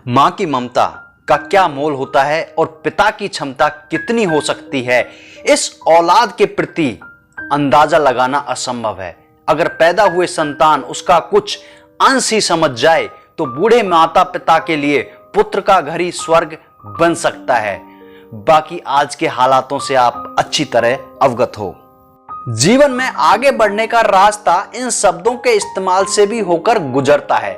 मां की ममता का क्या मोल होता है और पिता की क्षमता कितनी हो सकती है, इस औलाद के प्रति अंदाजा लगाना असंभव है। अगर पैदा हुए संतान उसका कुछ अंश ही समझ जाए तो बूढ़े माता पिता के लिए पुत्र का घर ही स्वर्ग बन सकता है। बाकी आज के हालातों से आप अच्छी तरह अवगत हो। जीवन में आगे बढ़ने का रास्ता इन शब्दों के इस्तेमाल से भी होकर गुजरता है।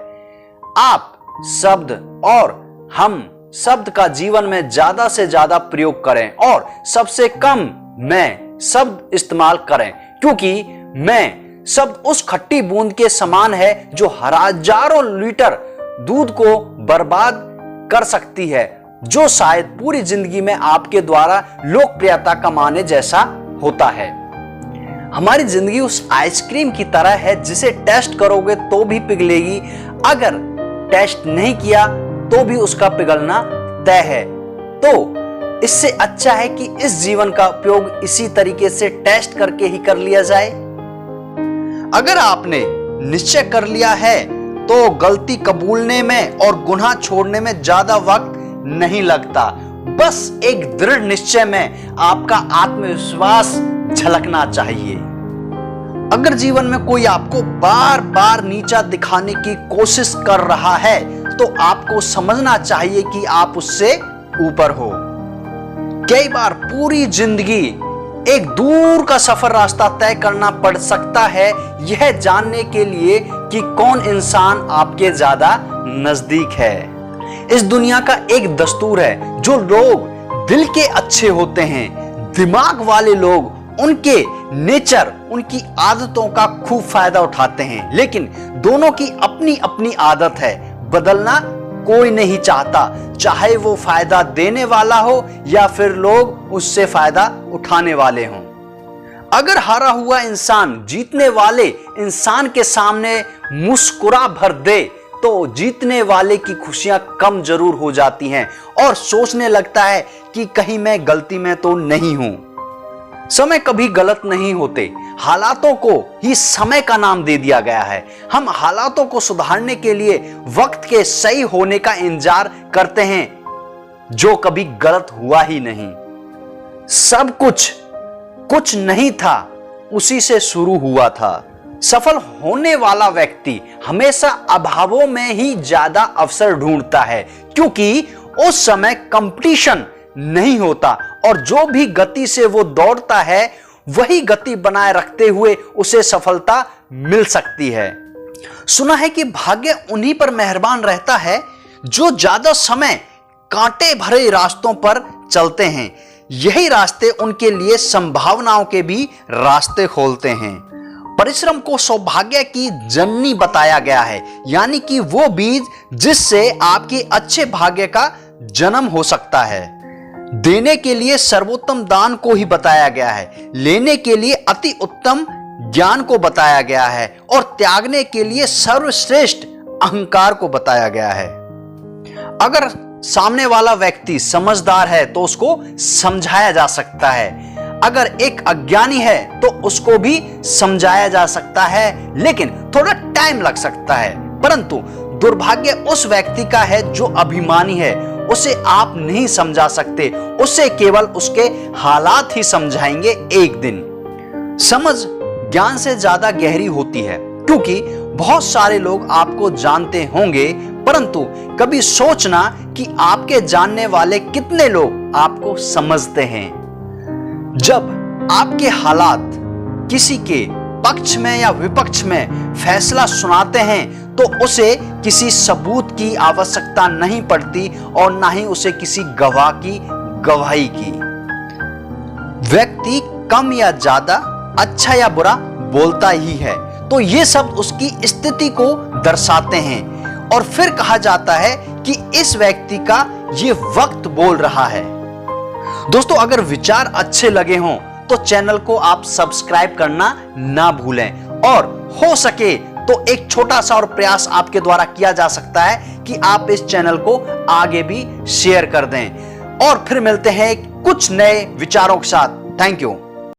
आप शब्द और हम शब्द का जीवन में ज्यादा से ज्यादा प्रयोग करें और सबसे कम मैं शब्द इस्तेमाल करें, क्योंकि मैं शब्द उस खट्टी बूंद के समान है जो हजारों लीटर दूध को बर्बाद कर सकती है, जो शायद पूरी जिंदगी में आपके द्वारा लोकप्रियता कमाने जैसा होता है। हमारी जिंदगी उस आइसक्रीम की तरह है जिसे टेस्ट करोगे तो भी पिघलेगी, अगर टेस्ट नहीं किया तो भी उसका पिघलना तय है। तो इससे अच्छा है कि इस जीवन का उपयोग इसी तरीके से टेस्ट करके ही कर लिया जाए। अगर आपने निश्चय कर लिया है तो गलती कबूलने में और गुनाह छोड़ने में ज्यादा वक्त नहीं लगता। बस एक दृढ़ निश्चय में आपका आत्मविश्वास झलकना चाहिए। अगर जीवन में कोई आपको बार बार नीचा दिखाने की कोशिश कर रहा है तो आपको समझना चाहिए कि आप उससे ऊपर हो। कई बार पूरी जिंदगी एक दूर का सफर रास्ता तय करना पड़ सकता है यह जानने के लिए कि कौन इंसान आपके ज्यादा नजदीक है। इस दुनिया का एक दस्तूर है, जो लोग दिल के अच्छे होते हैं, दिमाग वाले लोग उनके नेचर, उनकी आदतों का खूब फायदा उठाते हैं, लेकिन दोनों की अपनी अपनी आदत है। बदलना कोई नहीं चाहता, चाहे वो फायदा देने वाला हो या फिर लोग उससे फायदा उठाने वाले हों। अगर हारा हुआ इंसान जीतने वाले इंसान के सामने मुस्कुरा भर दे तो जीतने वाले की खुशियां कम जरूर हो जाती हैं और सोचने लगता है कि कहीं मैं गलती में तो नहीं हूं। समय कभी गलत नहीं होते, हालातों को ही समय का नाम दे दिया गया है। हम हालातों को सुधारने के लिए वक्त के सही होने का इंतजार करते हैं, जो कभी गलत हुआ ही नहीं। सब कुछ नहीं था, उसी से शुरू हुआ था। सफल होने वाला व्यक्ति हमेशा अभावों में ही ज्यादा अवसर ढूंढता है, क्योंकि उस समय कंपटीशन नहीं होता और जो भी गति से वो दौड़ता है वही गति बनाए रखते हुए उसे सफलता मिल सकती है। सुना है कि भाग्य उन्हीं पर मेहरबान रहता है जो ज्यादा समय कांटे भरे रास्तों पर चलते हैं। यही रास्ते उनके लिए संभावनाओं के भी रास्ते खोलते हैं। परिश्रम को सौभाग्य की जननी बताया गया है, यानी कि वो बीज जिससे आपके अच्छे भाग्य का जन्म हो सकता है। देने के लिए सर्वोत्तम दान को ही बताया गया है, लेने के लिए अति उत्तम ज्ञान को बताया गया है और त्यागने के लिए सर्वश्रेष्ठ अहंकार को बताया गया है। अगर सामने वाला व्यक्ति समझदार है तो उसको समझाया जा सकता है, अगर एक अज्ञानी है तो उसको भी समझाया जा सकता है, लेकिन थोड़ा टाइम लग सकता है। परंतु दुर्भाग्य उस व्यक्ति का है जो अभिमानी है, उसे आप नहीं समझा सकते, उसे केवल उसके हालात ही समझाएंगे एक दिन। समझ ज्ञान से ज्यादा गहरी होती है, क्योंकि बहुत सारे लोग आपको जानते होंगे, परंतु कभी सोचना कि आपके जानने वाले कितने लोग आपको समझते हैं। जब आपके हालात किसी के पक्ष में या विपक्ष में फैसला सुनाते हैं तो उसे किसी सबूत की आवश्यकता नहीं पड़ती और ना ही उसे किसी गवाह की गवाही की। व्यक्ति कम या ज्यादा, अच्छा या बुरा बोलता ही है, तो ये शब्द उसकी स्थिति को दर्शाते हैं और फिर कहा जाता है कि इस व्यक्ति का ये वक्त बोल रहा है। दोस्तों, अगर विचार अच्छे लगे हों तो चैनल को आप सब्सक्राइब करना ना भूलें और हो सके तो एक छोटा सा और प्रयास आपके द्वारा किया जा सकता है कि आप इस चैनल को आगे भी शेयर कर दें। और फिर मिलते हैं कुछ नए विचारों के साथ। Thank you.